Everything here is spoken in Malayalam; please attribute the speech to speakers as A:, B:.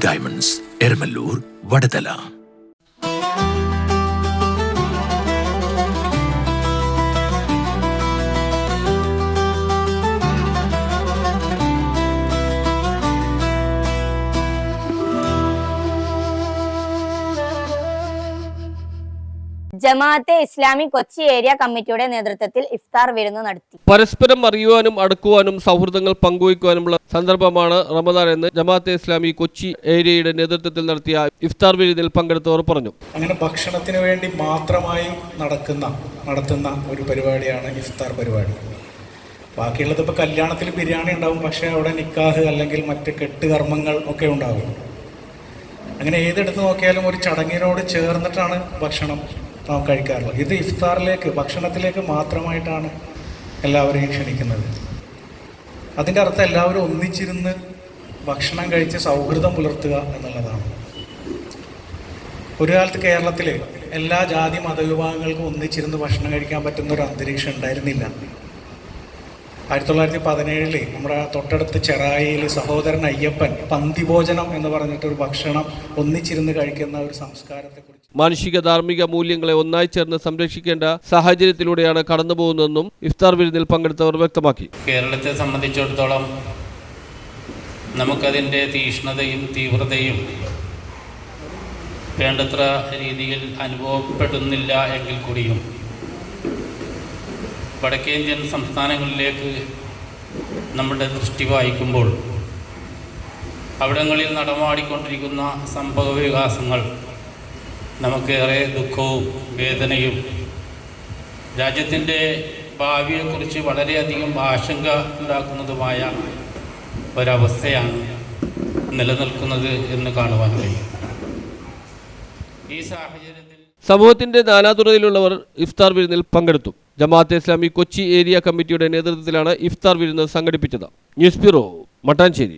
A: ഡയമണ്ട്സ്, എരമല്ലൂർ, വടതല.
B: ജമാഅത്തെ ഇസ്ലാമി കൊച്ചി ഏരിയ കമ്മിറ്റിയുടെ നേതൃത്വത്തിൽ ഇഫ്താർ വിരുന്ന് നടത്തി.
C: പരസ്പരം അറിയുവാനും അടുക്കുവാനും സൗഹൃദങ്ങൾ പങ്കുവയ്ക്കുവാനുമുള്ള സന്ദർഭമാണ് റമദാൻ എന്ന് ജമാഅത്തെ ഇസ്ലാമി കൊച്ചി ഏരിയയുടെ നേതൃത്വത്തിൽ നടത്തിയ ഇഫ്താർ വിരുന്നിൽ പങ്കെടുത്തവർ പറഞ്ഞു.
D: അങ്ങനെ ഭക്ഷണത്തിന് വേണ്ടി മാത്രമായി നടത്തുന്ന ഒരു പരിപാടിയാണ് ഇഫ്താർ പരിപാടി. ബാക്കിയുള്ളത് ഇപ്പോൾ കല്യാണത്തിൽ ബിരിയാണി ഉണ്ടാവും, പക്ഷേ അവിടെ നിക്കാഹ് അല്ലെങ്കിൽ മറ്റ് കെട്ടുകർമ്മങ്ങൾ ഒക്കെ ഉണ്ടാകും. അങ്ങനെ ഏതെടുത്ത് നോക്കിയാലും ഒരു ചടങ്ങിനോട് ചേർന്നിട്ടാണ് ഭക്ഷണം നാം കഴിക്കാറുള്ളത്. ഇത് ഇഫ്താറിലേക്ക്, ഭക്ഷണത്തിലേക്ക് മാത്രമായിട്ടാണ് എല്ലാവരെയും ക്ഷണിക്കുന്നത്. അതിൻ്റെ അർത്ഥം എല്ലാവരും ഒന്നിച്ചിരുന്ന് ഭക്ഷണം കഴിച്ച് സൗഹൃദം പുലർത്തുക എന്നുള്ളതാണ്. ഒരു കാലത്ത് കേരളത്തിൽ എല്ലാ ജാതി മതവിഭാഗങ്ങൾക്കും ഒന്നിച്ചിരുന്ന് ഭക്ഷണം കഴിക്കാൻ പറ്റുന്ന ഒരു അന്തരീക്ഷം ഉണ്ടായിരുന്നില്ല. 1917 നമ്മുടെ തൊട്ടടുത്ത് ചെറായിയിൽ സഹോദരൻ അയ്യപ്പൻ പന്തിഭോജനം എന്ന് പറഞ്ഞിട്ടൊരു ഭക്ഷണം ഒന്നിച്ചിരുന്ന് കഴിക്കുന്ന ഒരു സംസ്കാരത്തെക്കുറിച്ച്,
C: മാനുഷിക ധാർമ്മിക മൂല്യങ്ങളെ ഒന്നായി ചേർന്ന് സംരക്ഷിക്കേണ്ട സാഹചര്യത്തിലൂടെയാണ് കടന്നുപോകുന്നതെന്നും ഇഫ്താർ വിരുന്നിൽ പങ്കെടുത്തവർ വ്യക്തമാക്കി.
E: കേരളത്തെ സംബന്ധിച്ചിടത്തോളം നമുക്കതിൻ്റെ തീഷ്ണതയും തീവ്രതയും വേണ്ടത്ര രീതിയിൽ അനുഭവപ്പെടുന്നില്ല എങ്കിൽ കൂടിയും വടക്കേന്ത്യൻ സംസ്ഥാനങ്ങളിലേക്ക് നമ്മുടെ ദൃഷ്ടി വായിക്കുമ്പോൾ അവിടങ്ങളിൽ നടമാടിക്കൊണ്ടിരിക്കുന്ന സംഭവ വികാസങ്ങൾ നമുക്കേറെ ദുഃഖവും വേദനയും രാജ്യത്തിൻ്റെ ഭാവിയെക്കുറിച്ച് വളരെയധികം ആശങ്ക ഉണ്ടാക്കുന്നതുമായ ഒരവസ്ഥയാണ് നിലനിൽക്കുന്നത് എന്ന് കാണുവാൻ കഴിയും. ഈ സാഹചര്യത്തിൽ
C: സമൂഹത്തിന്റെ നാനാതുറയിലുള്ളവർ ഇഫ്താർ വിരുന്നിൽ പങ്കെടുത്തു. ജമാഅത്തെ ഇസ്ലാമി കൊച്ചി ഏരിയ കമ്മിറ്റിയുടെ നേതൃത്വത്തിലാണ് ഇഫ്താർ വിരുന്ന് സംഘടിപ്പിച്ചത്. News bureau, Mattancherry.